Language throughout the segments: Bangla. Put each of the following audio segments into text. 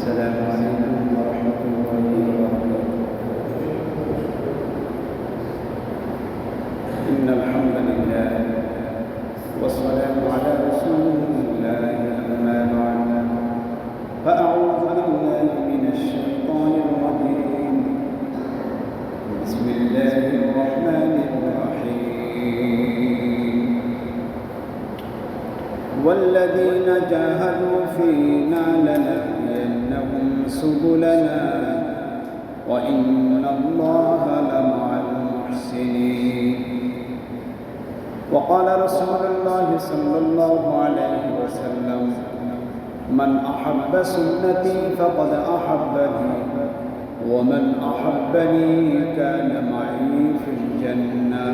السلام عليكم ورحمة الله وبركاته. إن الحمد لله والسلام على رسول الله أما بعد فأعوذ بالله من الشيطان الرجيم. بسم الله الرحمن الرحيم. والذين جاهدوا فينا لنهدينهم سبلنا وإن الله لمع المحسنين. وقال رسول الله صلى الله عليه وسلم: من أحب سنتي فقد أحبني ومن أحبني كان معي في الجنة،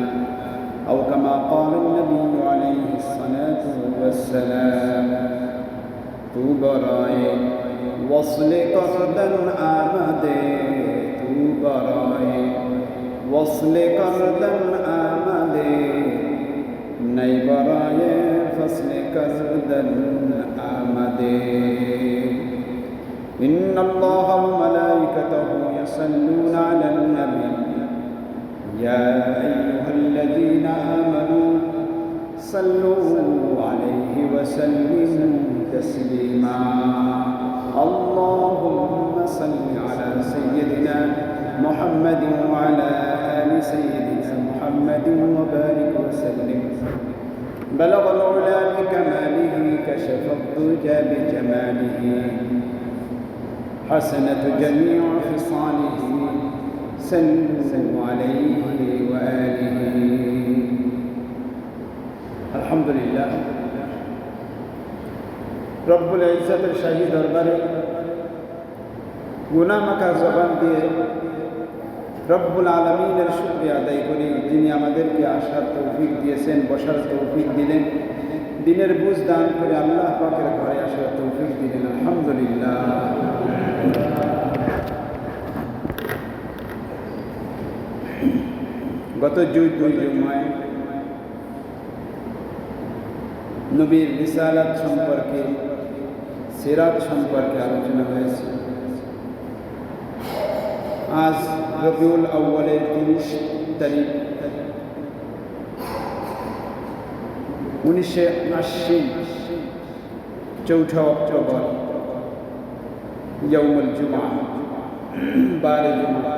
أو كما قال النبي عليه الصلاة والسلام. تو برائے وصل کردن آمدے، تو برائے وصل کردن آمدے، نئی برائے فصل کردن آمدے. إن الله وملائكته يصلون على النبي يا أيها الذين آمنوا صلوا عليه وسلموا تسليما. اللهم صل على سيدنا محمد وعلى آل سيدنا محمد وبارك وسلم. بلغ العلا بكماله كشف الضجى بجماله، حسنة جميع خصاله صلوا عليه وآله. আলহামদুলিল্লাহ, রব্বুল ইজ্জতের শাহী দরবারে গুনাহ মাখা জবান দিয়ে রব্বুল আলামিনের শুকরিয়া আদায় করি, যিনি আমাদেরকে আসার তৌফিক দিয়েছেন, বসার তৌফিক দিলেন, দিনের বুঝ দান করে আল্লাহ পাকের ঘরে আসার তৌফিক দিলেন। আলহামদুলিল্লাহ। গত দুই জুমায় নবীর রিসালাত সম্পর্কে, সিরাত সম্পর্কে আলোচনা হয়েছে। আজ রবিউল আউয়ালের 30 তারিখ 1980, 4 অক্টোবর, ইয়াউমুল জুমআ, বারে জুমআ।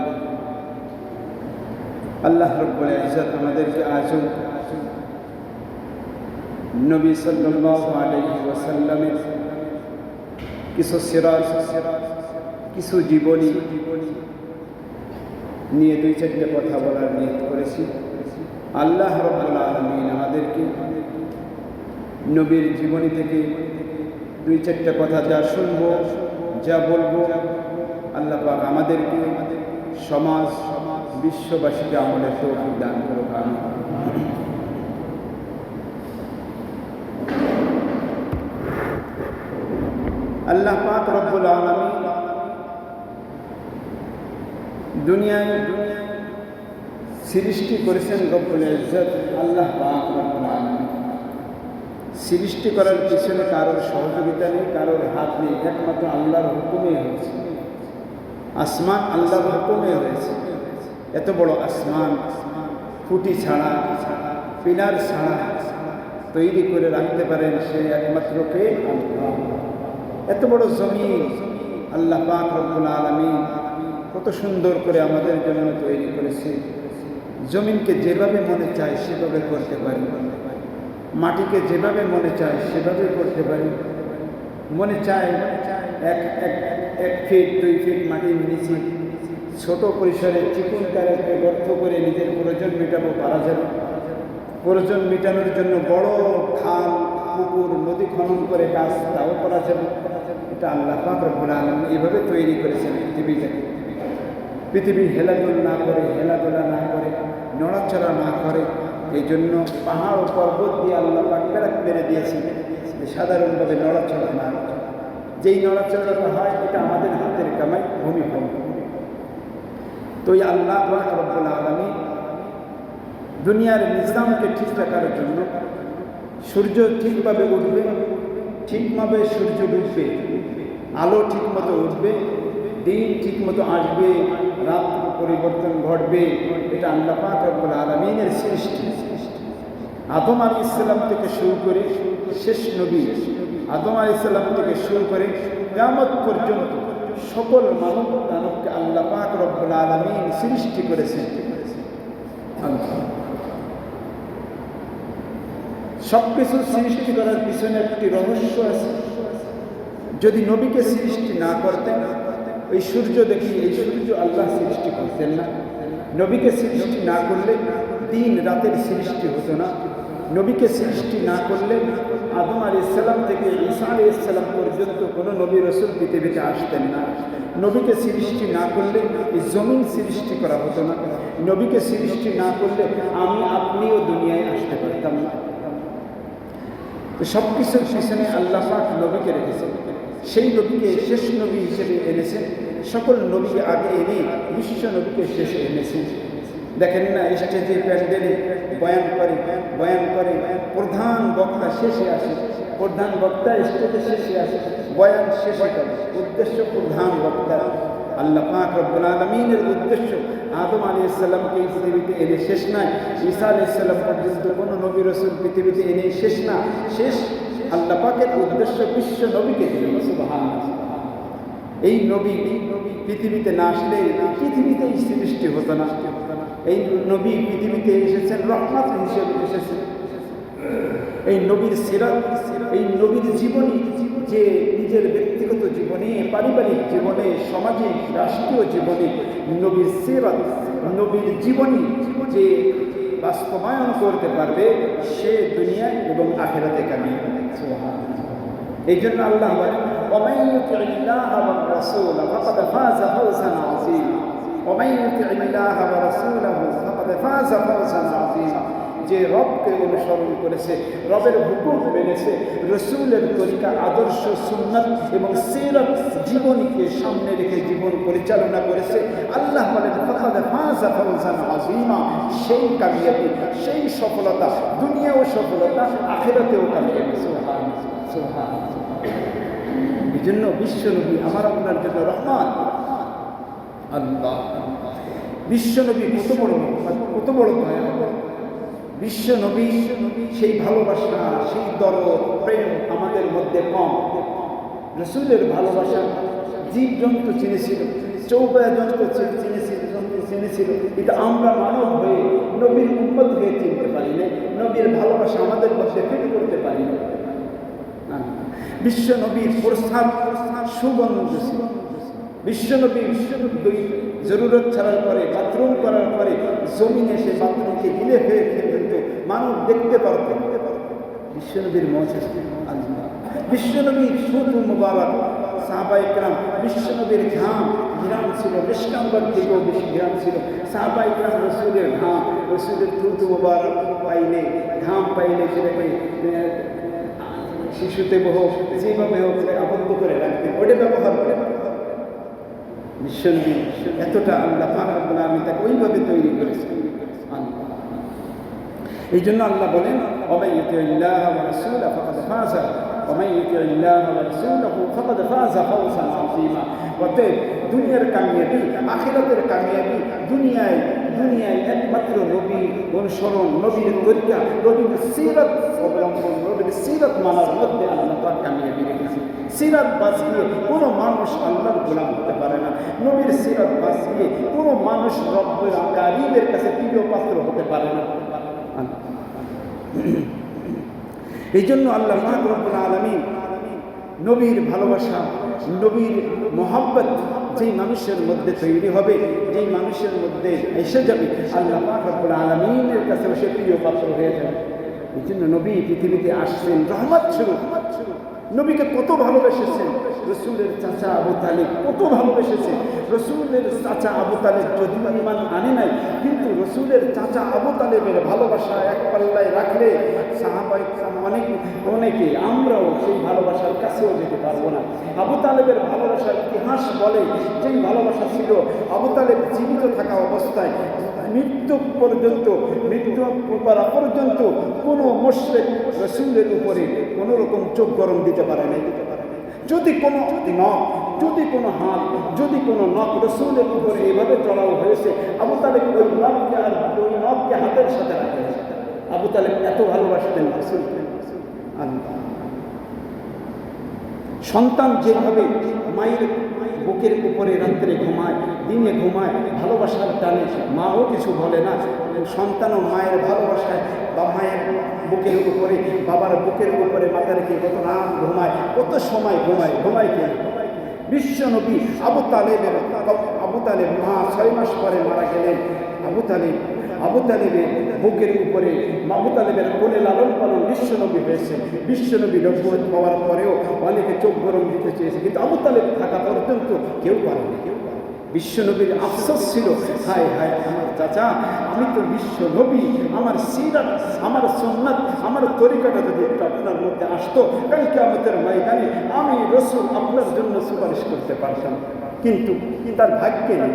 আল্লাহ রব্বুল ইজ্জত আমাদেরকে আজও নবী সাল্লাল্লাহু আলাইহি ওয়াসাল্লামের কিছু সিরাত, কিছু জীবনী নিয়ে 2-4 কথা বলার নিয়ত করেছি। আল্লাহ রব্বুল আলামিন আমাদেরকে নবীর জীবনী থেকে 2-4 কথা যা শুনবো, যা বলবো, আল্লাহ পাক আমাদেরকে সমাজ বিশ্ববাসীকে আমলের তৌফিক দান করুক। আমিন। আল্লাহ পাক রব্বুল আলামিন দুনিয়ায় সৃষ্টি করেছেন রব্বুল ইজ্জত আল্লাহ পাক রব্বুল আলামিন। সৃষ্টি করার পিছনে কারোর সহযোগিতা নেই, কারোর হাত নেই, একমাত্র আল্লাহর হুকুমে হয়েছে। আসমান আল্লাহর হুকুমে হয়েছে। এত বড় আসমান খুঁটি ছাড়া, পিলার ছাড়া তৈরি করে রাখতে পারেন সে একমাত্র কে? আল্লাহ। এত বড় জমিন আল্লাহ পাক রব্বুল আলামিন কত সুন্দর করে আমাদের জন্য তৈরি করেছে। জমিনকে যেভাবে মনে চায় সেভাবে করতে পারি, মাটিকে যেভাবে মনে চায় সেভাবে করতে পারি। মনে চায় 1 ফিট 2 ফিট মাটির নিচে ছোট পরিসরে চিকন কারে গর্ত করে নিজের প্রয়োজন মেটাবো, পারা যাবে। প্রয়োজন মেটানোর জন্য বড় খাল, পুকুর, নদী খনন করে কাজ, তাও করা যাবে। এটা আল্লাহ পাক রব্বুল আলামিন এভাবে তৈরি করেছেন পৃথিবীটাকে। পৃথিবী হেলাদোলা না করে, নড়াচড়া না করে। এই জন্য পাহাড় ও পর্বত দিয়ে আল্লাহ পাক প্যারাক মেরে দিয়েছেন যে সাধারণভাবে নড়াচড়া না। যেই নড়াচড়াটা হয় এটা আমাদের হাতের কামাই, ভূমিকম্প। তো এই আল্লাহ পাক রব্বুল আলামিন দুনিয়ার নিজামকে ঠিক রাখার জন্য সূর্য ঠিকভাবে উঠবে, ঠিকভাবে সূর্য ডুববে, আলো ঠিক মতো উঠবে, দিন ঠিক মতো আসবে, রাত পরিবর্তন ঘটবে। এটা আল্লাহ পাক রব্বুল আলামিনের সৃষ্টি। আদম আলাইহিস সালাম থেকে শুরু করে শেষ নবী আদম আলাইহিস সালাম থেকে শুরু করে কিয়ামত পর্যন্ত সকল মানব দানবকে আল্লাহ পাক রব্বুল আলামিন সৃষ্টি করেছেন। সবকিছু সৃষ্টি করার পিছনে একটি রহস্য আছে। যদি নবীকে সৃষ্টি না করতেন, ওই সূর্য দেখি, এই সূর্য আল্লাহ সৃষ্টি করতেন না। নবীকে সৃষ্টি না করলে দিন রাতের সৃষ্টি হতো না। নবীকে সৃষ্টি না করলে আদম আলাইহিস সালাম থেকে ঈসা আলাইহিস সালাম পর্যন্ত কোনো নবী রাসূল পৃথিবীতে আসতেন না। নবীকে সৃষ্টি না করলে এই জমিন সৃষ্টি করা হতো না। নবীকে সৃষ্টি না করলে আমি আপনিও দুনিয়ায় আসতে পারতাম না। তো সব কিছুর পিছনে আল্লাহ পাক নবীকে রেখেছেন। সেই নবীকে শেষ নবী হিসেবে এনেছেন। সকল নবীকে আগে এনে বিশ্ব নবীকে শেষে এনেছেন। দেখেন না, স্টেজে প্যান্ডেলে বয়ান করে প্রধান বক্তা শেষে আসে, প্রধান বক্তা স্টেজে শেষে আসে, বয়ান শেষে করে। উদ্দেশ্য প্রধান বক্তা। আল্লাহ পাক রব্বুল আলামিনের উদ্দেশ্য আদম আলাইহিস সালামকে এই পৃথিবীতে এনে শেষ নয়, ঈসা আলাইহিস সালাম পর্যন্ত কোনো নবী রাসূল পৃথিবীতে এনে শেষ না। শেষ আল্লাহ পাকের উদ্দেশ্য বিশ্ব নবীকে দিলেন। সুবহানাল্লাহ। এই নবী পৃথিবীতে না আসলে পৃথিবীতেই সৃষ্টি হতো না। এই নবী পৃথিবীতে এসেছেন রহমত হিসেবে এসেছেন। এই নবীর সিরাত, এই নবীর জীবনী, যে নিজের ব্যক্তিগত জীবনে, পারিবারিক জীবনে, সমাজে, রাষ্ট্রীয় জীবনে নবীর সিরাত, নবীর জীবনী যে বাস্তবায়ন করতে পারবে, সে দুনিয়ায় এবং আখিরাতে কামিয়াব। এই জন্য আল্লাহ বলেন, ওয়া মান ইউতি'িল্লাহা ওয়ার রাসূল ফাকাদ ফাযা ফাওজান আযীমা। ওয়া মান ইউতি'িল্লাহা ওয়া রাসূলাহু ফাকাদ ফাযা ফাওজান আযীমা। যে রবকে অনুসরণ করেছে, রবের হুকুম মেনেছে, রসুলের তরিকা, আদর্শ, সুন্নাত এবং সিরাত জীবনীকে সামনে রেখে জীবন পরিচালনা করেছে, আল্লাহ বলেন ফাকাদ ফাযা ফাওজান আযীমা। সেই কামিয়াবি, সেই সফলতা, দুনিয়াও সফলতা, আখিরাতেও কামিয়াবি। সুবহানাল্লাহ, সুবহানাল্লাহ। এই জন্য বিশ্বনবী আমার আপনার জন্য রহমত। আল্লাহ, বিশ্বনবী কত বড় দয়া। বিশ্বনবী সেই ভালোবাসা, সেই দরদ, প্রেম আমাদের মধ্যে কম। রসুলের ভালোবাসা জীবজন্তু চিনেছিল, চৌপায়া জন্তু চিনেছিল। এটা আমরা মানব হয়ে, নবীর উম্মত হয়ে চিনতে পারি না। নবীর ভালোবাসা আমাদের মধ্যে ফিট করতে পারি না। বিশ্বনবীর প্রস্তাব সুগন্ধ ছিল। বিশ্বনবী জরুরত ছাড়ার পরে, বাথরুম করার পরে জমিনে সে বাথরুমকে গিলে ফেলে ফেলত, মানব দেখতে পারত। বিশ্বনবীর মজা। বিশ্বনবীর সুতু মুবারক, সাহাবায়ে কেরাম, বিশ্বনবীর ঘাম ছিল, মিশকাম্বর থেকেও বেশি ঘাম ছিল। সাহাবায়ে কেরাম রসুলের ঘাম, রসুলের সুতু মুবারক পাইলে, ঘাম পাইলে সেটাকে শিশুতে হোক, যেভাবে হোক আবদ্ধ করে রাখতেন, ওটা ব্যবহার করে। বিশ্বনবী এতটা আল্লাহ পাক রব্বুল আলামিন তাকে ওইভাবে তৈরি করেছেন। এই জন্য আল্লাহ বলেন, ওয়া মান ইউতি'িল্লাহা ওয়া রাসূলাহু ফাকাদ ফাযা, ওয়া মান ইউতি'িল্লাহা ওয়া রাসূলাহু ফাকাদ ফাযা ফাওজান আযীমা। অতএব দুনিয়ার কামিয়াবি, আখিরাতের কামিয়াবি, দুনিয়ায় একমাত্র নবীর অনুসরণ, নবীর তরিকা, নবীর সিরাত অবলম্বন, নবীর সিরাত মানার মধ্যে আল্লাহ পাক কামিয়াবি রেখেছেন। সিরাত বাদ দিয়ে কোনো মানুষ আল্লাহর গোলাম হতে পারে না। নবীর সিরাত বাদ দিয়ে কোনো মানুষ রব্বুল কারীমের কাছে প্রিয় পাত্র হতে পারে না। এই জন্য আল্লাহ পাক রব্বুল আলামিন নবীর ভালোবাসা, নবীর মহব্বত যেই মানুষের মধ্যে তৈরি হবে, যেই মানুষের মধ্যে এসে যাবে, আল্লাহ পাক রব্বুল আলামিনের কাছে সে প্রিয় পাত্র হয়ে যাবে। এই জন্য নবী পৃথিবীতে আসছেন রহমত ছিল। নবীকে কত ভালোবেসেছেন রসুলের চাচা আবু তালেব, কত ভালোবেসেছে। রসুলের চাচা আবু তালেব যদিও ঈমান আনে নাই, কিন্তু রসুলের চাচা আবু তালেবের ভালোবাসা এক পাল্লায় রাখলে সাহাবায়ে কেরাম অনেকে, আমরাও সেই ভালোবাসার কাছেও যেতে পারবো না। আবু তালেবের ভালোবাসার ইতিহাস বলে, যেই ভালোবাসা ছিল আবু তালেব জীবিত থাকা অবস্থায় মৃত্যু করা পর্যন্ত কোনো মুশরিক রসুলের উপরে কোনো রকম চোখ গরম দিতে পারে নাই। যদি কোনো নখ, যদি কোনো হাত, যদি কোনো নখ রসুলের উপরে এভাবে চড়াও হয়েছে, আবু তালেব ওই নখকে আর ওই নখকে হাতের সাথে রাখে। আবু তালেব এত ভালোবাসতেন রসুলকে। সন্তান যেভাবে মায়ের বুকের উপরে রাত্রে ঘুমায়, দিনে ঘুমায়, ভালোবাসার টানে, মাও কিছু বলে না, সন্তানও মায়ের ভালোবাসায় বা মায়ের বুকের উপরে, বাবার বুকের উপরে মাথা রেখে কত রাত ঘুমায়, কত সময় ঘুমায় কে? বিশ্বনবী আবু তালেবের মা 6 মাস পরে মারা গেলেন। আবু তালেবের বুকের উপরে আবু তালেবের কোলে লালন পালন বিশ্বনবী হয়েছে। বিশ্বনবী নবুয়ত পাওয়ার পরেও অনেকে চোখ গরম দিতে চেয়েছে, কিন্তু আবু তালেব থাকা পর্যন্ত কেউ পারেনি। বিশ্বনবীর আফসোস ছিল, হায় হায় আমার চাচা, আমি তো বিশ্বনবী, আমার সিরাত, আমার সুন্নাত, আমার তরিকাটা যদি একটু আপনার মধ্যে আসতো, কাল কিয়ামতের ময়দানে আমি রসুল আপনার জন্য সুপারিশ করতে পারতাম। কিন্তু তার ভাগ্যে নেই।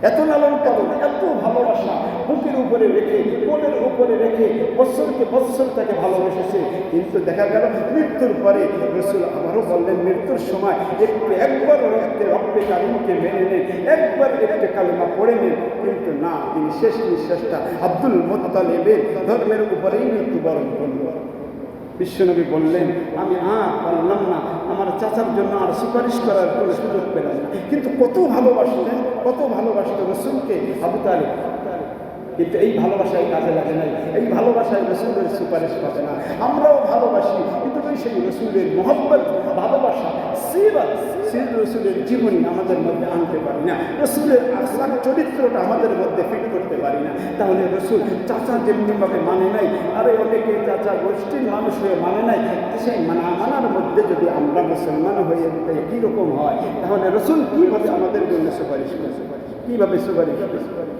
এত লালন পালন, এত ভালোবাসা বুকের উপরে রেখে, কোলের উপরে রেখে বৎসর তাকে ভালোবেসেছে। কিন্তু দেখা গেল মৃত্যুর পরে রসুল আবারও বললেন, মৃত্যুর সময় একবার রব্বে কারিমকে মেনে নেন, একবার একটু কালেমা পড়ে নেন। কিন্তু না, তিনি শেষ নিঃশ্বাসটা আব্দুল মুত্তালিবের ধর্মের উপরেই মৃত্যুবরণ করলেন। বিশ্বনবী বললেন, আমি আর পারলাম না, আমার চাচার জন্য আর সুপারিশ করার কোনো সুযোগ পেলাম না। কিন্তু কত ভালোবাসত রসুলকে আবু তালেব। কিন্তু এই ভালোবাসায় কাজে লাগে নাই, এই ভালোবাসায় রসুলের সুপারিশ পাবে না। আমরাও ভালোবাসি, কিন্তু সেই রসুলের মহব্বত, ভালোবাসা, সিরাত, রসুলের জীবনী আমাদের মধ্যে আনতে পারি না, রসুলের আখলাক চরিত্রটা আমাদের মধ্যে ফিট করতে পারি না। তাহলে রসুল চাচা যেমনিভাবে মানে নাই, আরে অনেকে চাচা গোষ্ঠীর মানুষ হয়ে মানে নাই, সেই মানার মধ্যে যদি আমরা মুসলমান হয়ে কীরকম হয়, তাহলে রসুল কীভাবে আমাদের জন্য সুপারিশ করতে পারি, কীভাবে সুপারিশ করতে পারি?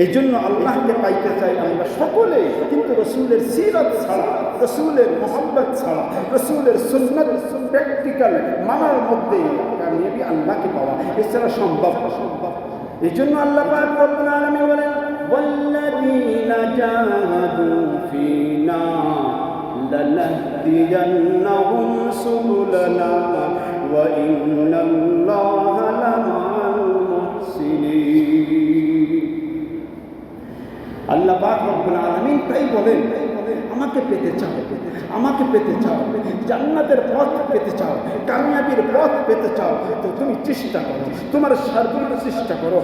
এই জন্য আল্লাহকে পাইতে চাই আমরা সকলে, কিন্তু রসুলের সিরাত ছাড়া, রসুলের মোহাম্মত ছাড়া, রসুলের সুন্নাত প্র্যাকটিক্যাল মানার মধ্যে কামিয়াবি আল্লাহকে পাওয়া এছাড়া সম্ভব। এই জন্য আল্লাহ পাক রব্বুল আলামিন বলেন, ওয়াল্লাযীনা জাহাদু ফীনা লানাহদিয়ান্নাহুম সুবুলানা ওয়া ইন্নাল্লাহা লামা'আল মুহসিনিন। আল্লাহ পাক রব্বুল আলামিন তাই বলেন, আমাকে পেতে চাও, জান্নাতের পথ পেতে চাও, কামিয়াবির পথ পেতে চাও, তো তুমি চেষ্টা করো, তোমার সর্বোচ্চ চেষ্টা করো,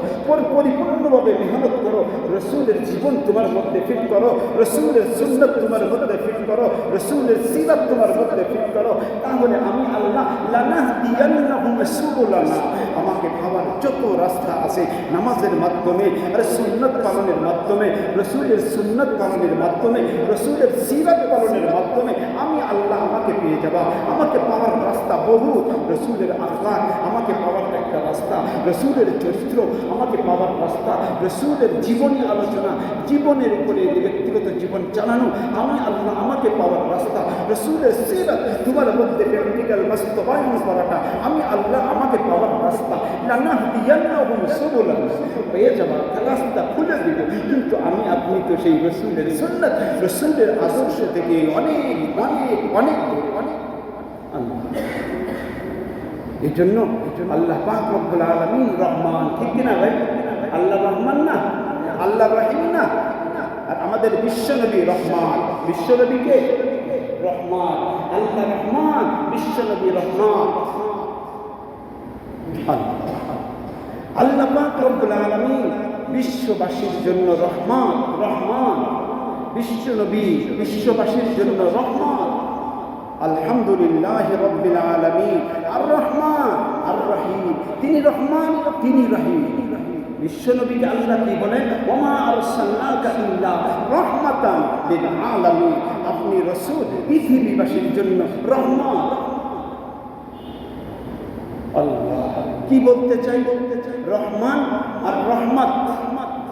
পরিপূর্ণভাবে মেহনত করো, রসুলের জীবন তোমার মধ্যে ফিট করো, রসুলের সুন্নাত তোমার মধ্যে ফিট করো, রসুলের সিরাত তোমার মধ্যে ফিট করো। তাহলে আমি আল্লাহ লানাহদিয়ান্নাহুম সুবুলানা, আমাকে পাওয়ার যত রাস্তা আছে নামাজের মাধ্যমে, আর সুন্নাত পালনের মাধ্যমে, রসুলের সুন্নাত পালনের মাধ্যমে, রসুলের সিরাত পালনের মাধ্যমে আমি আল্লাহ আমাকে পেয়ে যাবা। আমাকে পাওয়ার রাস্তা বহু, রসুলের আখলাক আমাকে পাওয়ার একটা রাস্তা, রসুলের চরিত্র আমাকে পাওয়ার রাস্তা, রসুলের জীবনী আলোচনা, জীবনের উপরে ব্যক্তিগত জীবন চালানো আমি আল্লাহ আমাকে পাওয়ার রাস্তা, রসুলের সিরাত তোমার মধ্যে প্র্যাকটিক্যাল বাস্তবায়ন করাটা আমি আল্লাহ আমাকে পাওয়ার রাস্তা। লানাহদিয়ান্নাহুম সুবুলানা, পেয়ে যাবা, রাস্তা খুলে দিব। কিন্তু আমি আপনি তো সেই রসুলের সুন্নাত, রসুলের আদর্শ থেকে অনেক অনেক অনেক অনেক আল্লাহ। এই জন্য আল্লাহ পাক রব্বুল আলামিন রহমান, ঠিক কিনা ভাই? আল্লাহ রহমান না, আল্লাহ রহিম না। আর আমাদের বিশ্বনবী রহমান, বিশ্বনবীকে রহমান, আল্লাহ রহমান, বিশ্বনবী রহমান। আল্লাহ পাক রব্বুল আলামিন বিশ্ববাসীর জন্য রহমান, রহমান। বিশ্বনবী বিশ্ববাসীর জন্য রহমান। আলহামদুলিল্লাহ রাব্বিল আলামিন, আর রহমান আর রহিম। তিনি রহমান, তিনি রহিম। বিশ্বনবীকে আল্লাহ কি বলেন? ওমা আরসালনাকা ইল্লা রাহমাতান লিল আলামিন, আপনি রাসূল পৃথিবীবাসীর জন্য রহমান। আল্লাহ কি বলতে চাই? রহমান আর রহমত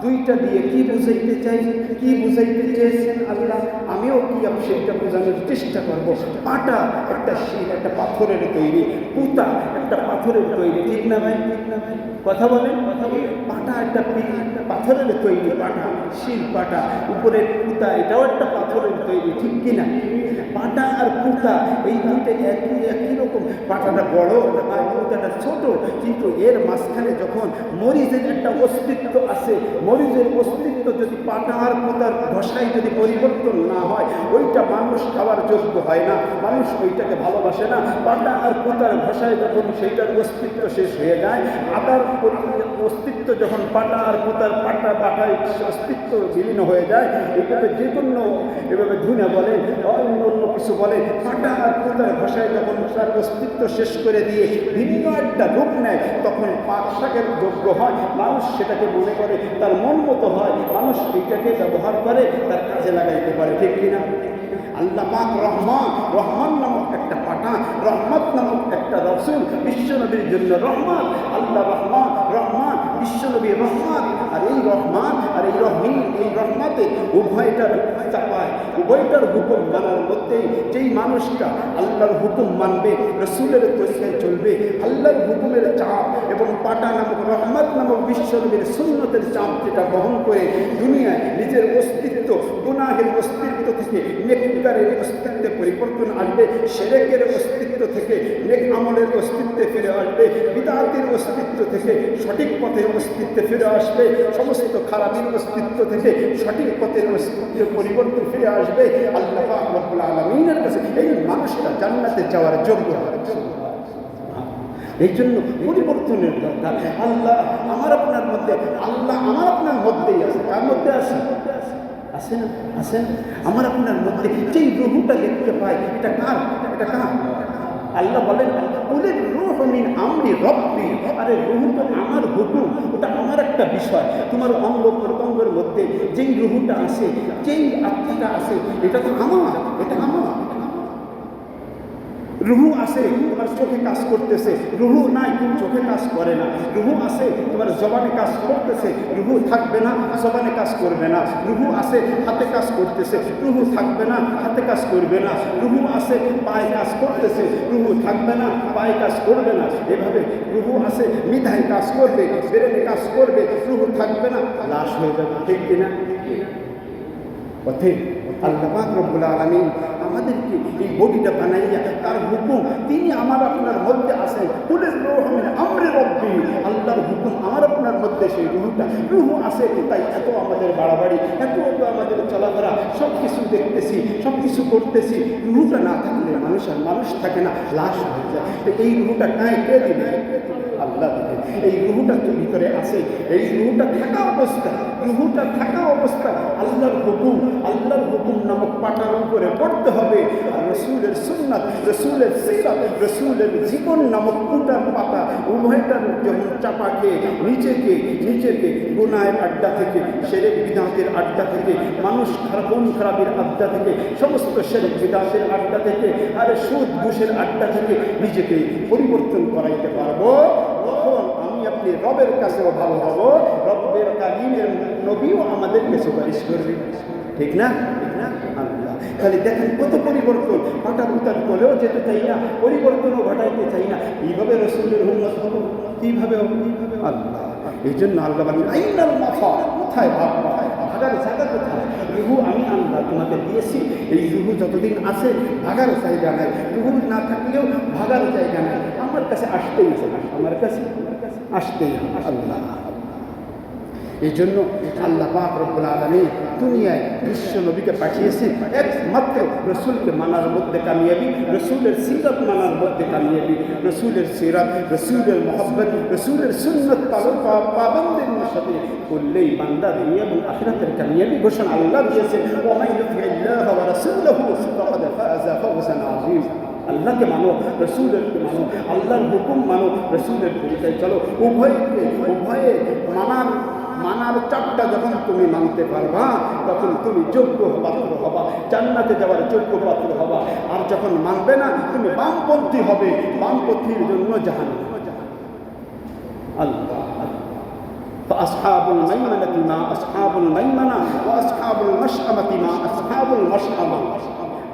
দুইটা দিয়ে কি বুঝাইতে চাই, কি বুঝাইতে চেয়েছেন আল্লাহ? আমিও কি সেটা বোঝানোর চেষ্টা করবো। পাটা একটা শিল, একটা পাথরের তৈরি, পুতা একটা পাথরের তৈরি, ঠিক না ভাই? ঠিক না ভাই? কথা বলেন, পাটা একটা পাথরের তৈরি, পাটা শিল পাটা, উপরের পুঁতা এটাও একটা পাথরের তৈরি, ঠিক কিনা? পাটা আর পুঁতা এই দুটো একই রকম, পাটাটা বড় আর পুঁতাটা ছোট, কিন্তু এর মাঝখানে যখন মরিচের একটা অস্তিত্ব আছে, মরিচের অস্তিত্ব যদি পাটা আর পুঁতার ঘষায় যদি পরিবর্তন না হয়, ওইটা মানুষ খাওয়ার যোগ্য হয় না, মানুষ ওইটাকে ভালোবাসে না। পাটা আর পুঁতার ঘষায় যখন সেইটার অস্তিত্ব শেষ হয়ে যায়, আবার অস্তিত্ব যখন পাটা আর পুঁতার পাটায় অস্তিত্ব বিলীন হয়ে যায়, এইভাবে যে কোনো এভাবে ধুনে বলে অন্য কিছু বলে, পাটা আর পুঁতার ঘষায় যখন তার অস্তিত্ব শেষ করে দিয়ে ভিন্ন একটা রূপ নেয়, তখন পাক শাকের যোগ্য হয়, মানুষ সেটাকে মনে করে তার মন মতো হয়, মানুষ এইটাকে ব্যবহার করে, তার কাজে লাগাইতে পারে, ঠিক কিনা? আল্লাহ পাক রহমান, রহমান নামক একটা পাঠা, রহমত নামক একটা রসুল, বিশ্বনবীর জন্য রহমান। আল্লাহ রহমান, রহমান বিশ্বনবী রহমান, আর এই রহমান আর এই রহিম, এই রহমাতে উভয়টার চাপায়, উভয়টার হুকুম মানার মধ্যেই যেই মানুষটা আল্লাহর হুকুম মানবে, রসুলের তরিকায় চলবে, আল্লাহর হুকুমের চাপ এবং পাটা নামক রহমত নামক বিশ্বনবীর সুন্নতের চাপ যেটা বহন করে দুনিয়ায় নিজের অস্তিত্ব, গুনাহের অস্তিত্ব থেকে নেককারের অস্তিত্বে পরিবর্তন আসবে, শিরকের অস্তিত্ব থেকে নেক আমলের অস্তিত্বে ফিরে আসবে, বিদআতের অস্তিত্ব থেকে সঠিক পথের অস্তিত্বে ফিরে আসবে, সমস্ত খারাপের অস্তিত্ব থেকে সঠিক পথের অস্তিত্বে পরিবর্তন ফিরে আসবে। আল্লাহ পাক রব্বুল আলামিনের কাছে এই মানুষটা জান্নাতে যাওয়ার যোগ্য হবে। এই জন্য পরিবর্তনের দরকার। আল্লাহ আমার আপনার মধ্যে, আল্লাহ আমার আপনার মধ্যেই আছে। কার মধ্যে আছে? আছে না? আছে না? আমার আপনার মধ্যে যেই রুহুটা দেখতে পাই, এটা কার? এটা কার? আল্লাহ বলেন ওদের রূহ মিন আমরি রব্বি, আরে রুহু তো আমার হুকুম, ওটা আমার একটা বিষয়। তোমার অঙ্গ প্রত্যঙ্গের মধ্যে যেই রুহুটা আছে, যেই আত্মাটা আছে, এটা তো আমার, এটা আমার। রুহু আছে তোমার চোখে কাজ করতেছে, রুহু নাই চোখে কাজ করে না। রুহু আছে তোমার জবানে কাজ করতেছে, রুহু থাকবে না জবানে কাজ করবে না। রুহু আছে হাতে কাজ করতেছে, রুহু থাকবে না হাতে কাজ করবে না। রুহু আছে পায়ে কাজ করতেছে, রুহু থাকবে না পায়ে কাজ করবে না। এভাবে রুহু আছে মিঠাই কাজ করবে, ব্রেনে কাজ করবে, রুহু থাকবে না, লাশ হয়ে যাবে, ঠিক কিনা? অতএব আল্লাহ পাক রব্বুল আলামিন আমাদেরকে এই বডিটা বানাইয়া তার হুকুম তিনি আমার আপনার মধ্যে আছেন। কুলের রূহ মিন আমরি রব্বি, আল্লাহর হুকুম আমার আপনার মধ্যে, সেই রুহুটা রুহু আছে। তাই এত আমাদের বাড়াবাড়ি, এত আমাদের চলাফেরা, সব কিছু দেখতেছি, সব কিছু করতেছি। রুহুটা না থাকলে মানুষ আর মানুষ থাকে না, লাশ হয়ে যায়। তো এই রুহুটা কে দিবে? আল্লাহ দিবে। এই রুহুটা তো ভিতরে আছে, এই রুহুটা থাকা অবস্থা, রুহুটা থাকা অবস্থা আল্লাহর হুকুম, আল্লাহর হুকুম নামক পাটার উপরে পড়তে হবে। আর রসুলের সুন্নাত, রসুলের সিরাত, রসুলের জীবন নামক পুঁতার পাতা, উভয়টার যখন চাপাকে নিজেকে গুনাহের আড্ডা থেকে, শিরক বিদআতের আড্ডা থেকে, মানুষ খারাপের আড্ডা থেকে, সমস্ত শিরক বিদআতের আড্ডা থেকে, আর সুদ ঘুষের আড্ডা থেকে নিজেকে পরিবর্তন করাইতে পারবো, তখন আমি আপনি রবের কাছেও ভালো হব, রবের কালিমের নবীও আমাদেরকে সুপারিশ করবে, ঠিক না? ঠিক না? আল্লাহ খালি দেখেন কত পরিবর্তন, পাটা পুতার বলেও যেতে চাই না, পরিবর্তনও ঘটাইতে চাই না। এইভাবে রসুলের উম্মত হব, কীভাবে হব? আল্লাহ এই জন্য আল্লাহ বলেন আইনাল মাফা, কোথায় ভাগার জায়গা কোথায়? রুহু আমি আল্লাহ তোমাকে দিয়েছি, এই রুহু যতদিন আছে ভাগার জায়গা নাই, রুহু না থাকলেও ভাগার জায়গা নাই, আমার কাছে আসতেই হবে, আমার কাছে আসতেই হবে। আল্লাহ এই জন্য আল্লাহ পাক রব্বুল আলামিন দুনিয়ায় বিশ্ব নবীকে পাঠিয়েছেন একমাত্র রসুলকে মানার মধ্যে কামিয়াবি, রসুলের সিরাত মানার মধ্যে কামিয়াবি। রসুলের সিরাত, রসুলের মহব্বত, রসুলের সুন্নত পাবন্দের সাথে করলেই বান্দা দুনিয়া এবং আখিরাতের কামিয়াবি ঘোষণা আল্লাহ দিয়েছেন। ওয়া মান ইউতি'ল্লাহ ওয়া রাসূলাহু ফাকাদ ফাযা ফাওজান আযীম। আল্লাহকে মানো, রসুলকে মানো, আল্লাহর হুকুম মানো, রসুলের পরিচয় চলো। উভয়ে মানার চাপটা যখন তুমি মানতে পারবা, তখন তুমি যোগ্য পাত্র হবা, জান্নাতে যাওয়ার যোগ্য পাত্র হবা। আর যখন মানবে না, তুমি বামপন্থী হবে, বামপন্থীর জন্য জাহান্নাম। আল্লাহ আসহাবুল মাইমানাতি মা আসহাবুল মাইমানা ওয়া আসহাবুল মাশআমাতি মা আসহাবুল মাশআমা।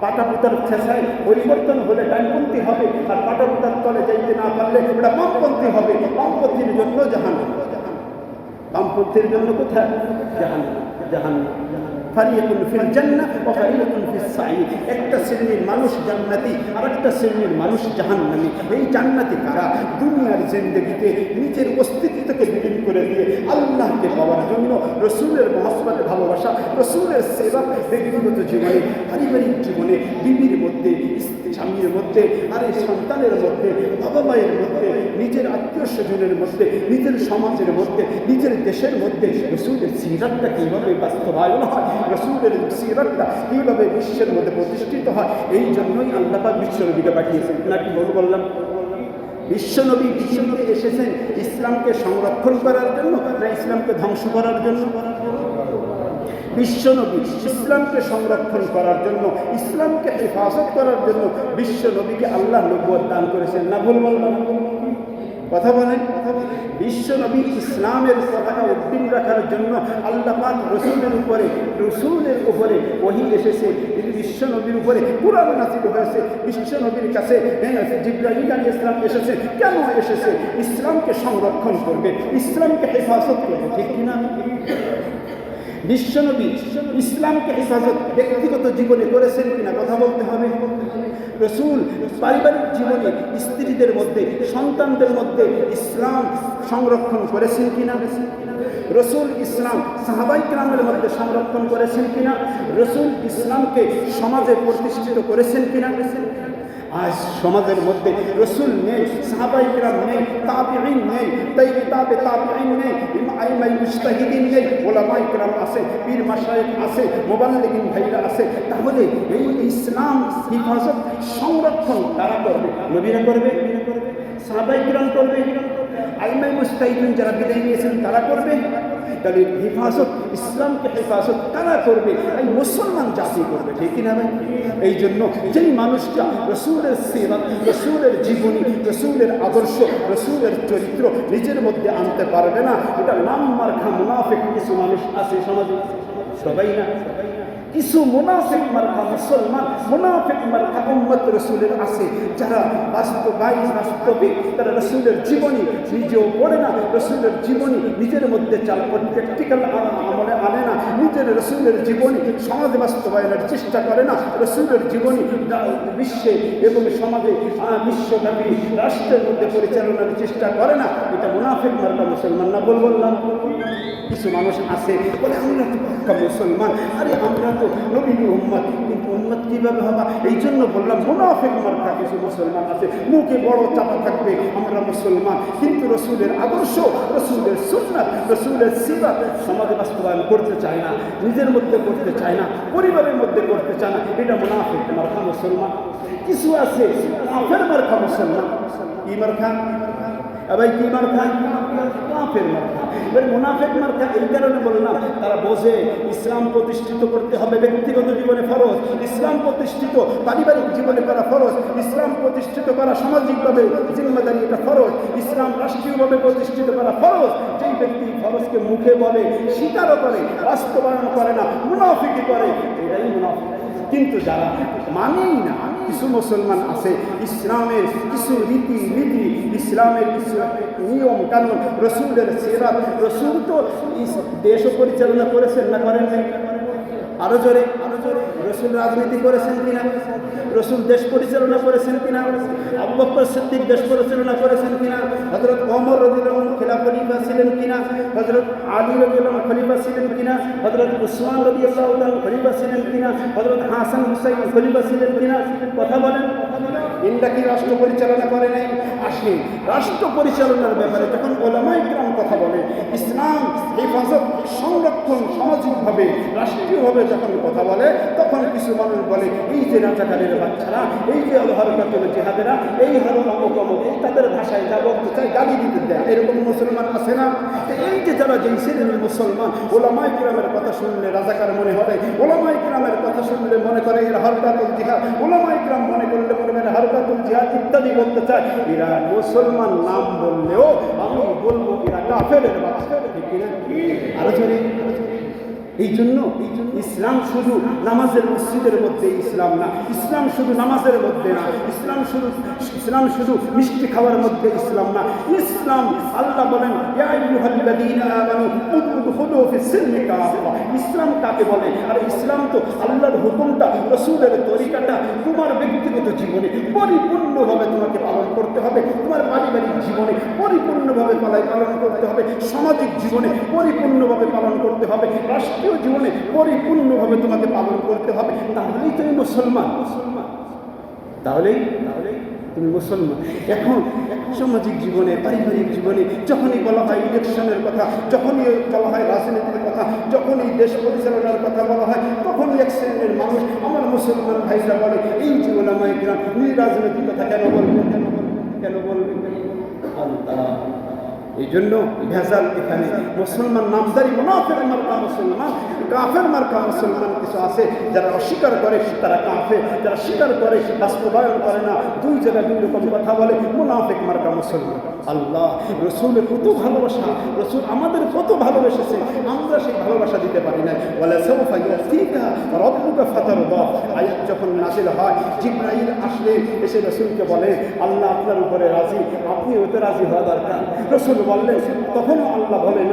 পাটাপুতার ছেঁচায় পরিবর্তন হলে ডানপন্থী হবে, আর পাটাপুতার তলে যাইতে না পারলে ওটা বামপন্থী হবে। বামপন্থীর জন্য জাহান্নাম, বামপন্থীর জন্য কোথায়? জাহান্নাম, জাহান্নাম। ফারিয়াকুন ফিল জান্নাহ ওয়া ফারিয়াকুন ফিস সাঈদ। একটা শ্রেণীর মানুষ জান্নাতি, আর একটা শ্রেণীর মানুষ জাহান্নামী। এই জান্নাতি কারা? দুনিয়ার জিন্দেগিতে নিজের অস্তিত্বকে বিলীন করে দিয়ে আল্লাহকে পাওয়ার জন্য রসুলের মহব্বত, ভালোবাসা, রসুলের সেবা ব্যক্তিগত জীবনে, পারিবারিক জীবনে, বিবির মধ্যে, স্বামীর মধ্যে, আর এই সন্তানের মধ্যে, বাবা মায়ের মধ্যে, নিজের আত্মীয় স্বজনের মধ্যে, নিজের সমাজের মধ্যে, নিজের দেশের মধ্যে রসুলের সিরাতটা কীভাবে বাস্তবায়ন হয়, রসুলের সিরাতটা কীভাবে বিশ্বের মধ্যে প্রতিষ্ঠিত হয়, এই জন্যই আল্লাহ পাক বিশ্বনবীকে পাঠিয়েছেন। নাকি বললাম বিশ্বনবী পৃথিবীতে এসেছেন ইসলামকে সংরক্ষণ করার জন্য না ইসলামকে ধ্বংস করার জন্য? বিশ্বনবী ইসলামকে সংরক্ষণ করার জন্য, ইসলামকে হেফাজত করার জন্য বিশ্বনবীকে আল্লাহ নবুয়ত দান করেছেন। না ভুল বললাম? কথা বলেন। বিশ্বনবী ইসলামের পতাকা উদ্দিন রাখার জন্য আল্লাহ পাক রসুলের উপরে ওহী এসেছে, বিশ্বনবীর উপরে কুরআন নাযিল হয়েছে, বিশ্বনবীর কাছে জিবরাইল আলাইহিস সালাম এসেছে। কেন এসেছে? ইসলামকে সংরক্ষণ করবে, ইসলামকে হেফাজত করবে, ঠিক কিনা? বিশ্বনবী ইসলামকে হেফাজত ব্যক্তিগত জীবনে করেছেন কিনা কথা বলতে হবে। রসুল পারিবারিক জীবনে স্ত্রীদের মধ্যে, সন্তানদের মধ্যে ইসলাম সংরক্ষণ করেছেন কিনা? রসুল ইসলাম সাহাবায়ে কেরামের মধ্যে সংরক্ষণ করেছেন কিনা? রসুল ইসলামকে সমাজে প্রতিষ্ঠিত করেছেন কিনা? আজ সমাজের মধ্যে রসুল নেই, সাহাবায়ে কেরাম নেই, তাবিঈন নেই, তাবিঈন নেই, আইমাই মুজতাহিদিন নেই, ওলামায়ে কেরাম আছে, পীর মাশায়েখ আছে, মুবাল্লিগিন ভাইরা আছে। তাহলে এই ইসলাম হিফাজত সংরক্ষণ তারা করবে, নবীরা করবে, সাহাবায়ে কেরাম করবে, আইমাই মুজতাহিদিন যারা বিদায় নিয়েছেন তারা করবে। তাহলে হেফাজত, ইসলামকে হেফাজত তারা করবে, এই মুসলমান জাতি করবে, ঠিক কিনা ভাই? এই জন্য যেই মানুষটা রসুলের সিরাত, রসুলের জীবনী, রসুলের আদর্শ, রসুলের চরিত্র নিজের মধ্যে আনতে পারবে না, এটা নাম মার্কা মুনাফিক কিছু মানুষ আছে সমাজে, সবাই না, কিছু মুনাফিক মার্কা মুসলমান, মুনাফিক মার্কা উম্মত রসুলের আছে, যারা বাস্তবিক তারা রসুলের জীবনী নিজেও পড়ে না, রসুলের জীবনী নিজের মধ্যে প্র্যাকটিক্যাল আমলে আনে না, নিজের রসুলের জীবনী সমাজে বাস্তবায়নের চেষ্টা করে না, রসুলের জীবনী বিশ্বে এবং সমাজে বিশ্বব্যাপী রাষ্ট্রের মধ্যে পরিচালনার চেষ্টা করে না। এটা মুনাফিক মার্কা মুসলমান না বললাম? কিছু মানুষ আছে বলে আমরা তো পাক্কা মুসলমান, আরে আমরা তো নবীর উম্মত, কিন্তু উম্মত কীভাবে হবা? এই জন্য বললাম মুনাফিক মার্কা কিছু মুসলমান আছে, মুখে বড় চাপা থাকবে আমরা মুসলমান, কিন্তু রসুলের আদর্শ, রসুলের সুন্নাত, রসুলের সিরাত সমাজে বাস্তবায়ন করতে চায় না, নিজের মধ্যে করতে চায় না, পরিবারের মধ্যে করতে চায় না, এটা মুনাফিক মার্কা মুসলমান। কিছু আছে কাফের মার্কা মুসলমান। কি মার্কা? ভাই কি মার্কা? কাফের মার্কা। এবার মুনাফিক মার্কা এই কারণে বললাম, তারা বোঝে ইসলাম প্রতিষ্ঠিত করতে হবে ব্যক্তিগত জীবনে ফরজ, ইসলাম প্রতিষ্ঠিত পারিবারিক জীবনে করা ফরজ, ইসলাম প্রতিষ্ঠিত করা সামাজিকভাবে জিম্মেদারি এটা ফরজ, ইসলাম রাষ্ট্রীয়ভাবে প্রতিষ্ঠিত করা ফরজ। যেই ব্যক্তি ফরজকে মুখে বলে, স্বীকারও করে, বাস্তবায়ন করে না, মুনাফিকি করে, এটাই মুনাফিক। কিন্তু যারা মানেই না, কিছু মুসলমান আছে ইসলামের কিছু রীতি, ইসলামের কিছু নিয়ম কানুন, রসুলের সিরাত, রসুল তো দেশও পরিচালনা করেছেন না করেন নাই? আরো জোরে রসুল রাজনীতি করেছেন কিনা? রসুল দেশ পরিচালনা করেছেন কিনা? আবু বকর সিদ্দিক দেশ পরিচালনা করেছেন কিনা? হযরত ওমর রাদিয়াল্লাহু আনহু খলিফা ছিলেন কিনা? হযরত আলী রাদিয়াল্লাহু আনহু খলিফা ছিলেন কিনা? হযরত উসমান রাদিয়াল্লাহু আনহু খলিফা ছিলেন কিনা? হযরত হাসান হুসাইন খলিফা ছিলেন কিনা? কথা বলেন। ইন্ডিয়া কি রাষ্ট্র পরিচালনা করে নাই? আসে রাষ্ট্র পরিচালনার ব্যাপারে যখন ওলামায়ে কেরাম কথা বলে, ইসলাম হেফাজত সংরক্ষণ সামাজিকভাবে রাষ্ট্রীয়ভাবে যখন কথা বলে, তখন কিছু মানুষ বলে এই যে রাজাকারের বাচ্চারা, এই যে হরকাতুল জিহাদেরা, এই হরম অমুক, তাদের ভাষায় যা বলতে চায় গালি দিতে দেয়, এরকম মুসলমান আছে না? এই যে যারা যেই শ্রেণীর মুসলমান, ওলামায়ে কেরামের কথা শুনলে রাজাকার মনে হবে, ওলামায়ে কেরামের কথা শুনলে মনে করে এরা হরকাতুল জিহাদ, ওলামায়ে কেরাম মনে করলে মনে করে হরকাতুল জিহাদ ইত্যাদি বলতে চায়, এরা মুসলমান নাম বললেও আমি বলবো এরা কাফেরের বাচ্চা, ঠিক কিনা? আরো জোরে এই জন্য ইসলাম শুধু নামাজের মসজিদের মধ্যে ইসলাম না, ইসলাম শুধু নামাজের মধ্যে না, ইসলাম শুধু মিষ্টি খাওয়ার মধ্যে ইসলাম না। ইসলাম আল্লাহ বলেন ইয়া আইয়ুহাল্লাযীনা আমানু উদখুলু ফিস-সিলমি কাফা। ইসলাম কাকে বলে? আর ইসলাম তো আল্লাহর হুকুমটা, রাসূলের তরিকাটা তোমার ব্যক্তিগত জীবনে পরিপূর্ণভাবে তোমাকে পালন করতে হবে, তোমার পারিবারিক জীবনে পরিপূর্ণভাবে পালন করতে হবে, সামাজিক জীবনে পরিপূর্ণভাবে পালন করতে হবে, রাষ্ট্রীয় জীবনে পরিপূর্ণভাবে তোমাকে পালন করতে হবে। তাহলেই তুমি মুসলমান, তাহলেই তুমি মুসলমান। এখন সামাজিক জীবনে, পারিবারিক জীবনে যখনই বলা হয় ইলেকশনের কথা, যখনই বলা হয় রাজনীতির কথা, যখনই দেশ পরিচালনার কথা বলা হয়, তখনই এক শ্রেণীর মানুষ, আমার মুসলমান ভাইরা বলে এই যে ওলামায়ে কিরাম রাজনৈতিক কথা কেন বলবে, কেন বলবে? আল্লাহ, এই জন্য ভেজাল এখানে। মুসলমান নামদারি মুনাফিক মার্কা মুসলমান, কাফের মার্কা মুসলমান কিছু আছে যারা অস্বীকার করে তারা কাফের, যারা স্বীকার করে বাস্তবায়ন করে না, দুই জায়গায় দুই রকম কথা বলে, মুনাফিক মার্কা মুসলমান। আল্লাহ, রসুলের কত ভালোবাসা, রসুল আমাদের কত ভালোবেসেছে, আমরা সেই ভালোবাসা দিতে পারি না। ওয়ালা সাওফা ইউতিকা রাব্বুকা ফাতারদা। আয়াত যখন নাযিল হয়, জিবরাইল আসলেন, এসে রসুলকে বলে আল্লাহ আপনার উপরে রাজি, আপনি ওতে রাজি হওয়া দরকার। রসুল বললেন, তখন আল্লাহ বলেন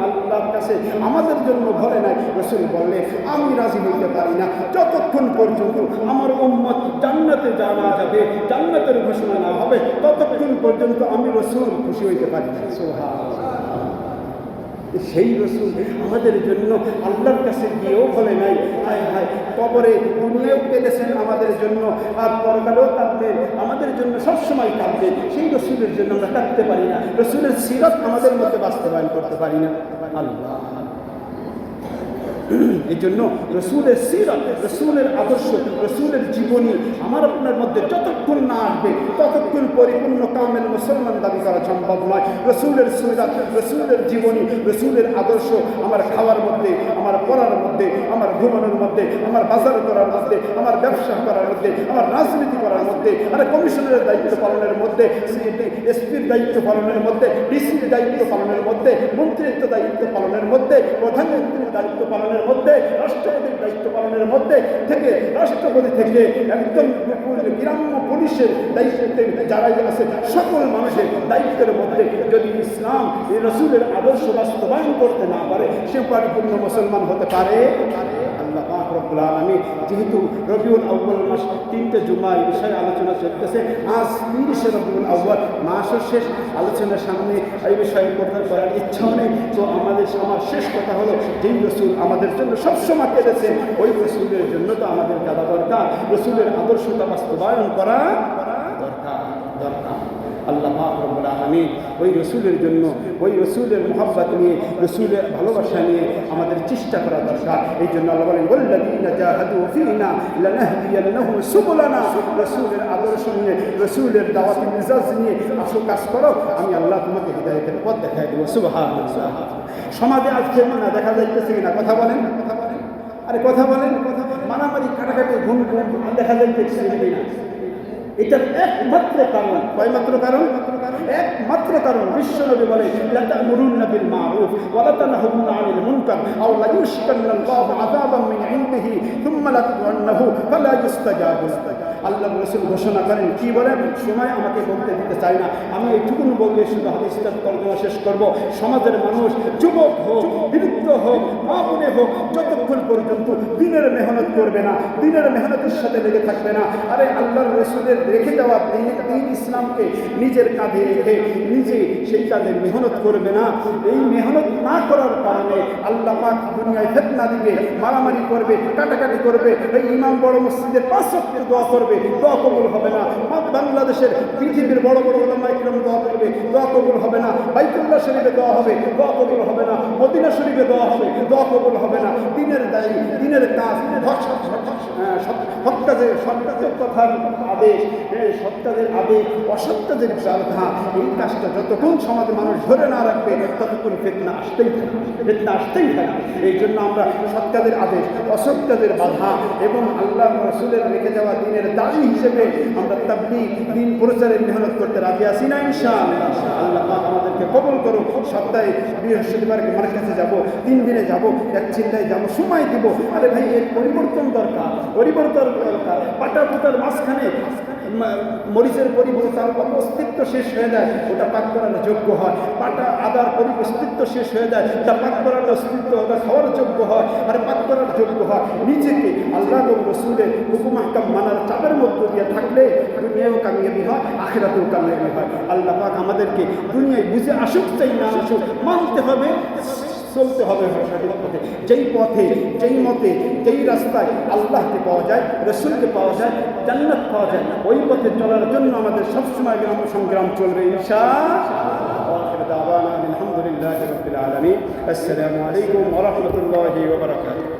আল্লাহর কাছে আমাদের জন্য বলে নাই। রসুল বললেন আমি রাজি হইতে পারি না যতক্ষণ পর্যন্ত আমার উম্মত জান্নাতে যাওয়া যাবে, জান্নাতের ঘোষণা না হবে, ততক্ষণ পর্যন্ত আমি রসুল খুশি হইতে পারি না। সুবহানাল্লাহ। সেই রসুল আমাদের জন্য আল্লাহর কাছে গিয়েও বলে নাই হায় হায়, কবরে দুনিয়াও কেঁদেছেন আমাদের জন্য, আর পরকালেও কাঁদবেন আমাদের জন্য, সবসময় কাঁদবেন। সেই রসুলের জন্য আমরা কাঁদতে পারি না, রসুলের সিরাত আমাদের মধ্যে বাস্তবায়ন করতে পারি না। আল্লাহ, এই জন্য রসুলের সিরাত, রসুলের আদর্শ, রসুলের জীবনী আমার আপনার মধ্যে যতক্ষণ না আসবে ততক্ষণ পরিপূর্ণ কামেল মুসলমান দাবি করা সম্ভব নয়। রসুলের সিরাত, রসুলের জীবনী, রসুলের আদর্শ আমার খাওয়ার মধ্যে, আমার পড়ার মধ্যে, আমার ঘুমানোর মধ্যে, আমার বাজার করার মধ্যে, আমার ব্যবসা করার মধ্যে, আমার রাজনীতি করার মধ্যে, আর কমিশনের দায়িত্ব পালনের মধ্যে, এসপির দায়িত্ব পালনের মধ্যে, ডিসির দায়িত্ব পালনের মধ্যে, মন্ত্রিত্ব দায়িত্ব পালনের মধ্যে, প্রধানমন্ত্রীর দায়িত্ব পালনের মধ্যে, রাষ্ট্রপতির দায়িত্ব পালনের মধ্যে থেকে, রাষ্ট্রপতি থেকে একদম গ্রাম্য পুলিশের দায়িত্বে যারাই আছে, সকল মানুষের দায়িত্বের মধ্যে যদি ইসলাম এই রসুলের আদর্শ বাস্তবায়ন করতে না পারে, সে পরিপূর্ণ মুসলমান হতে পারে? আল্লাহ পাক রব্বুল আলামিন, যেহেতু রবিউল আউয়াল মাস, 3টে জুমা এই বিষয়ে আলোচনা চলতেছে, আজ 30শে রবিউল আউয়াল মাসের শেষ আলোচনার সামনে এই বিষয়ে কথা করার ইচ্ছাও নেই। তো আমার শেষ কথা হলো, যেই রসুল আমাদের জন্য সবসময় কেঁদেছেন, ওই রসুলের জন্য তো আমাদের কাঁদা দরকার, রসুলের আদর্শটা বাস্তবায়ন করা দরকার। আল্লাহ পাক রব্বুল আলামিন ওই রসুলের জন্য, ওই রসুলের মহব্বত নিয়ে, রসুলের ভালোবাসা নিয়ে আমাদের চেষ্টা করা দরকার। এই জন্য আল্লাহ বলেন ওয়াল্লাযীনা জাহাদু ফীনা লানাহদিয়ান্নাহুম সুবুলানা। রসুলের আদর্শ নিয়ে, রসুলের দাওয়াতি মিজাজ নিয়ে আসো, কাজ করো, আমি আল্লাহ তোমাকে হিদায়াতের পথ দেখাই দেবো। সুবহানাল্লাহ। সমাজে আজকে না দেখা যাইতেছে কিনা? কথা বলেন, আরে কথা বলেন, মারামারি, কাটাকাটি, ঘুম দেখা যাইতেছে কিনা? এটার একমাত্র কারণ, কয়মাত্র কারণ? একমাত্র কারণ, বিশ্বনবী বলে লা তা'মুরুন্না বিল মা'রুফ ওয়া লা তানহাউনা আনিল মুনকার আও লা ইউশকান্নাল্লাহু আযাবান মিন ইনদিহি সুম্মা লা তু'আন্নাহু ফালা ইস্তাজাবু লাক। আল্লাহ রাসূল ঘোষণা করেন, কি বলেন? সময় আমাকে বলতে দিতে চাই না, আমি এইটুকুন বললে শুধু হাদিসটার তর্জমা শেষ করব। সমাজের মানুষ, যুবক হোক, বৃদ্ধ হোক, মা বোনে হোক, যতক্ষণ পর্যন্ত দিনের মেহনত করবে না, দিনের মেহনতের সাথে লেগে থাকবে না, আরে আল্লাহর রাসূলের রেখে দেওয়া দিন ইসলামকে নিজের কাঁধে রেখে নিজে সেই কাজে মেহনত করবে না, এই মেহনত না করার কারণে আল্লাহ পাক দুনিয়ায় ফিতনা দিবে, মারামারি করবে, কাটাকাটি করবে। এই ইমাম বড় মসজিদের 5 ওয়াক্ত দোয়া করবে, দোয়া কবুল হবে না। বাংলাদেশের পৃথিবীর বড় বড় উলামায়ে কিরাম দোয়া করবে, দোয়া কবুল হবে না। বাইতুল্লাহ শরীফে দোয়া হবে, দোয়া কবুল হবে না। মদিনা শরীফে দোয়া হবে, দোয়া কবুল হবে না। দিনের দায়ী, দিনের কাজ, সৎ কথার আদেশ, সৎ কাজের আদেশ, অসৎ কাজের বাধা, এই কাজটা যতক্ষণ সমাজে মানুষ ধরে না রাখবে ততক্ষণ ফিতনা আসতেই থাকে। এই জন্য আমরা সৎ কাজের আদেশ, অসৎ কাজের বাধা এবং আল্লাহ রাসূলের রেখে যাওয়া দিনের দাবি হিসেবে আমরা তাবলীগ দিন প্রচারের মেহনত করতে রাজি আছি না ইনশাআল্লাহ। আল্লাহ পাক আমাদেরকে কবুল করুন। সপ্তাহে বৃহস্পতিবারকে মার্কেটে যাব, 3 দিনে যাব, এক চিন্তায় যাব, সময় দিব। আরে ভাই, এর পরিবর্তন দরকার। পাটা পোতার মাঝখানে মরিচের পরিবর্তন অস্তিত্ব শেষ হয়ে যায়, ওটা পাক করার যোগ্য হয়। পাটা আদার অস্তিত্ব শেষ হয়ে যায়, ওটা পাক করার অস্তিত্ব, ওটা খাওয়ার যোগ্য হয়, আর পাক করার যোগ্য হয়। নিজেকে আল্লাহ এবং রসুলের হুকুম আহকাম মানার চাপের মধ্য দিয়ে থাকলে দুনিয়াও কামিয়াবি হয়, আখিরাতেও কামিয়াবি হয়। আল্লাহ পাক আমাদেরকে দুনিয়ায় বুঝে আসুক চাই না আসুক, মানতে হবে, চলতে হবে সঠিক পথে। যেই পথে, যেই মতে, যেই রাস্তায় আল্লাহকে পাওয়া যায়, রসুলকে পাওয়া যায়, জান্নাত পাওয়া যায়, ওই পথে চলার জন্য আমাদের সবসময় সংগ্রাম চলবে ইনশাআল্লাহ। আলহামদুলিল্লাহি রাব্বিল আলামিন। আসসালামু আলাইকুম ওয়া রাহমাতুল্লাহি ওয়া বারাকাতুহু।